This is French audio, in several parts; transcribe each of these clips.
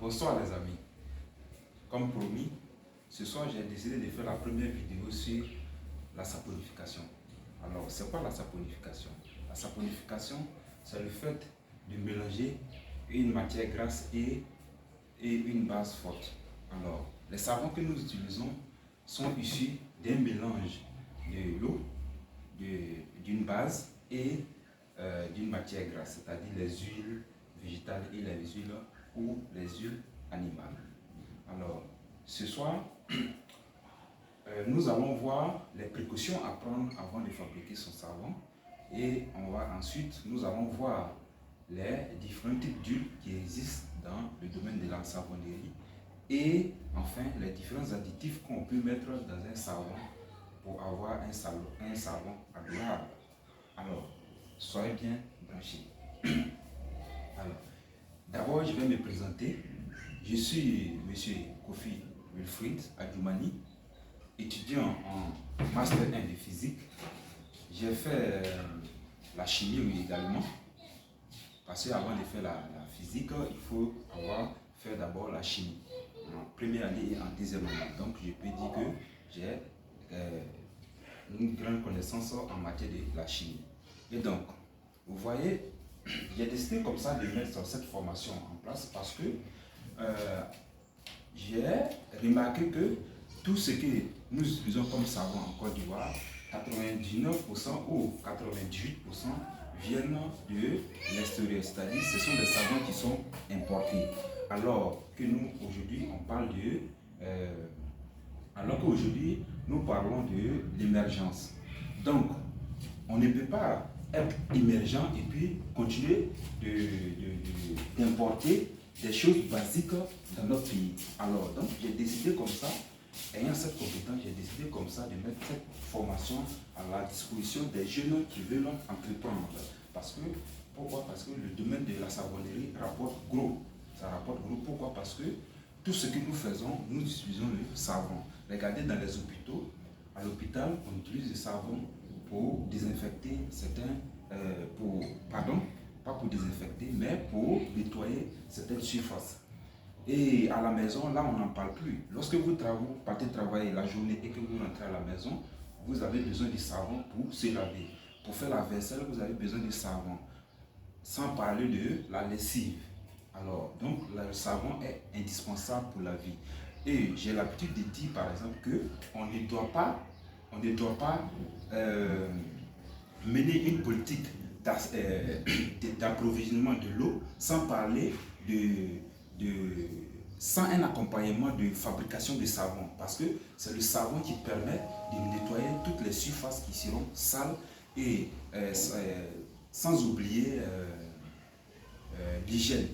Bonsoir les amis. Comme promis, ce soir j'ai décidé de faire la première vidéo sur la saponification. Alors, c'est quoi la saponification? La saponification, c'est le fait de mélanger une matière grasse et une base forte. Alors, les savons que nous utilisons sont issus d'un mélange de l'eau, d'une base et d'une matière grasse, c'est-à-dire les huiles végétales et les huiles ou les huiles animales. Alors, ce soir, nous allons voir les précautions à prendre avant de fabriquer son savon et ensuite nous allons voir les différents types d'huiles qui existent dans le domaine de la savonnerie et enfin les différents additifs qu'on peut mettre dans un savon pour avoir un savon agréable. Alors, soyez bien branchés. Alors, d'abord, je vais me présenter. Je suis M. Kofi Wilfried Adjoumani, étudiant en Master 1 de physique. J'ai fait la chimie également, parce qu'avant de faire la physique, il faut avoir fait d'abord la chimie, en première année et en deuxième année. Donc, je peux dire que j'ai une grande connaissance en matière de la chimie. Et donc, vous voyez, j'ai décidé comme ça de mettre cette formation en place parce que j'ai remarqué que tout ce que nous utilisons comme savon en Côte d'Ivoire, 99% ou 98% viennent de l'extérieur, c'est-à-dire ce sont des savons qui sont importés. Alors que nous, aujourd'hui, on parle de... alors qu'aujourd'hui, nous parlons de l'émergence. Donc, on ne peut pas être émergent et puis continuer d'importer des choses basiques dans notre pays. Alors, donc, j'ai décidé comme ça, ayant cette compétence, j'ai décidé comme ça de mettre cette formation à la disposition des jeunes qui veulent entreprendre. Pourquoi? Parce que le domaine de la savonnerie rapporte gros. Ça rapporte gros. Pourquoi? Parce que tout ce que nous faisons, nous utilisons le savon. Regardez dans les hôpitaux, à l'hôpital, on utilise le savon pour désinfecter pas pour désinfecter, mais pour nettoyer certaines surfaces. Et à la maison, là, on n'en parle plus. Lorsque vous partez travailler la journée et que vous rentrez à la maison, vous avez besoin de savon pour se laver. Pour faire la vaisselle, vous avez besoin de savon. Sans parler de la lessive. Alors, donc, le savon est indispensable pour la vie. Et j'ai l'habitude de dire, par exemple, qu'on ne doit pas mener une politique d'approvisionnement de l'eau sans parler sans un accompagnement de fabrication de savon, parce que c'est le savon qui permet de nettoyer toutes les surfaces qui seront sales et sans oublier l'hygiène,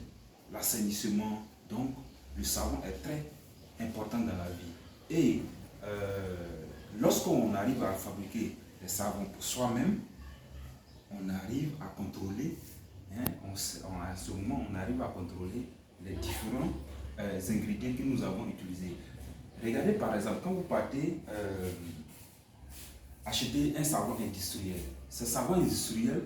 l'assainissement. Donc le savon est très important dans la vie. Et lorsqu'on arrive à fabriquer des savons pour soi-même, on arrive à contrôler, à ce moment, on arrive à contrôler les différents ingrédients que nous avons utilisés. Regardez par exemple, quand vous partez acheter un savon industriel, ce savon industriel,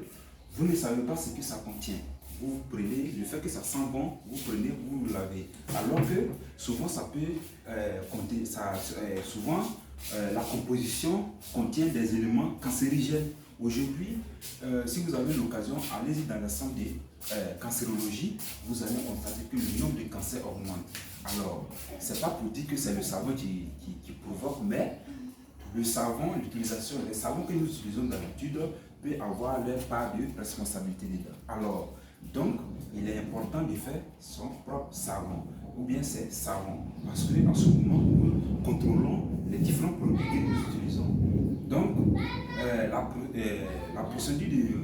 vous ne savez pas ce que ça contient. Vous prenez, le fait que ça sent bon, vous prenez, vous le lavez. Alors que souvent, ça peut la composition contient des éléments cancérigènes. Aujourd'hui, si vous avez l'occasion, allez-y dans le centre de cancérologie, vous allez constater que le nombre de cancers augmente. Alors, c'est pas pour dire que c'est le savon qui provoque, mais le savon, l'utilisation, les savons que nous utilisons d'habitude peut avoir leur part de responsabilité dedans. Alors, donc, il est important de faire son propre savon, ou bien ses savons, parce qu'en ce moment, nous contrôlons les différents produits que nous utilisons. Donc, la procédure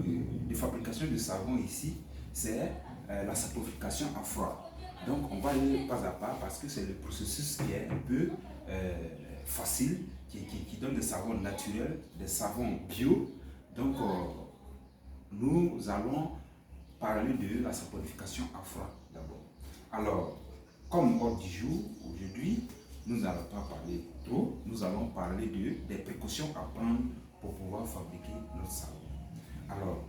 de fabrication de savon ici, c'est la saponification à froid. Donc, on va aller pas à pas parce que c'est le processus qui est un peu facile, qui donne des savons naturels, des savons bio. Donc, nous allons parler de la saponification à froid d'abord. Alors, comme ordre du jour, aujourd'hui, nous n'allons pas parler trop, nous allons parler des précautions à prendre pour pouvoir fabriquer notre savon. Alors,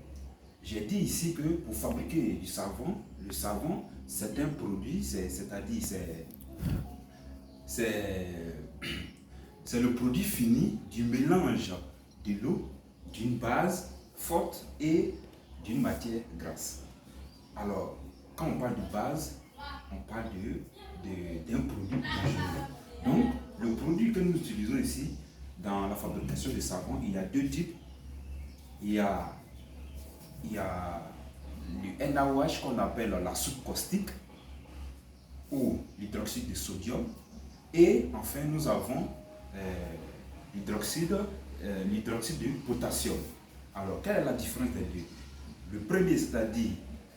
j'ai dit ici que pour fabriquer du savon, le savon, certains produits, c'est-à-dire c'est le produit fini du mélange de l'eau, d'une base forte et d'une matière grasse. Alors, quand on parle de base, on parle d'un produit dangereux. Donc, le produit que nous utilisons ici dans la fabrication de savon, il y a deux types. Il y a le NaOH qu'on appelle la soude caustique ou l'hydroxyde de sodium. Et enfin, nous avons l'hydroxyde de potassium. Alors, quelle est la différence des deux? Le premier, c'est-à-dire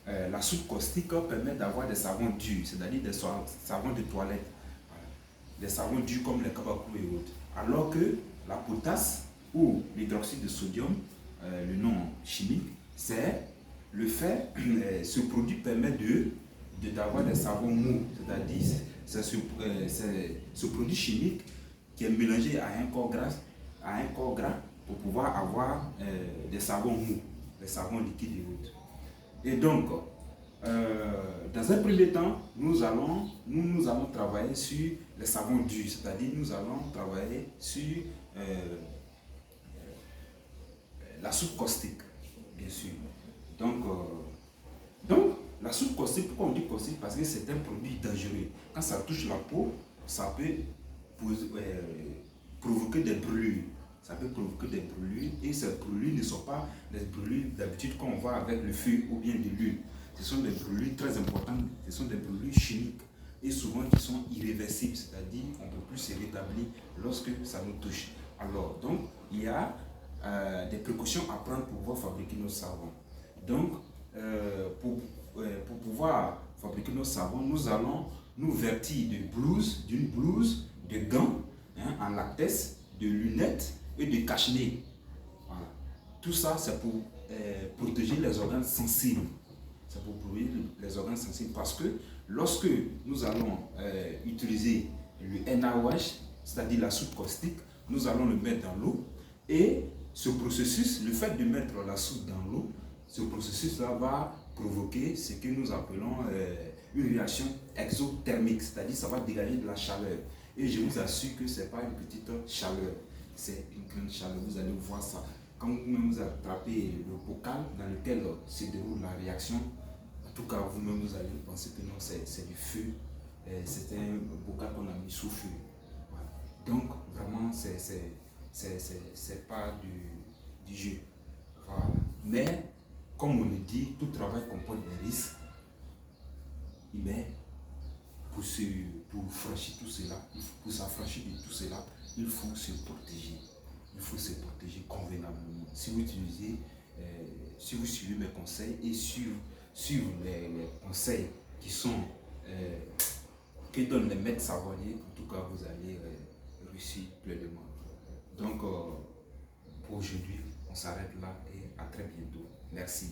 la soude caustique, permet d'avoir des savons durs, c'est-à-dire des savons de toilette, des savons durs comme les kabakou et autres. Alors que la potasse ou l'hydroxyde de sodium, le nom chimique, c'est le fait, ce produit permet d'avoir des savons mous, c'est-à-dire c'est ce produit chimique qui est mélangé à un corps gras pour pouvoir avoir des savons mous, des savons liquides et autres. Et donc, dans un premier temps, nous allons travailler sur les savons durs, c'est-à-dire nous allons travailler sur la soude caustique, bien sûr. Donc, la soude caustique, pourquoi on dit caustique? Parce que c'est un produit dangereux. Quand ça touche la peau, ça peut provoquer des brûlures. Ça peut provoquer des brûlures et ces brûlures ne sont pas des brûlures d'habitude qu'on voit avec le feu ou bien de l'huile. Ce sont des brûlures très importantes, ce sont des brûlures chimiques et souvent qui sont irréversibles, c'est-à-dire qu'on ne peut plus se rétablir lorsque ça nous touche. Alors, donc, il y a des précautions à prendre pour pouvoir fabriquer nos savons. Donc, pour pouvoir fabriquer nos savons, nous allons nous vêtir d'une blouse, de gants en latex, de lunettes et de cache-nez. Voilà. Tout ça, c'est pour protéger les organes sensibles. C'est pour protéger les organes sensibles parce que lorsque nous allons utiliser le NaOH, c'est-à-dire la soude caustique, nous allons le mettre dans l'eau et ce processus, le fait de mettre la soude dans l'eau, ce processus-là va provoquer ce que nous appelons une réaction exothermique, c'est-à-dire ça va dégager de la chaleur. Et je vous assure que ce n'est pas une petite chaleur, c'est une grande chaleur. Vous allez voir ça. Quand vous-même vous attrapez le bocal dans lequel se déroule la réaction, en tout cas vous-même vous allez penser que non, c'est du feu, c'est un bocal qu'on a mis sous feu. Voilà. Donc vraiment, c'est pas du jeu. Voilà. Mais comme on le dit, tout travail comporte des risques. Mais pour franchir tout cela, pour s'affranchir de tout cela, il faut se protéger. Il faut se protéger convenablement. Si vous suivez mes conseils et suivez les conseils que donnent les maîtres savonniers, en tout cas vous allez réussir pleinement. Donc pour aujourd'hui, on s'arrête là et à très bientôt. Merci.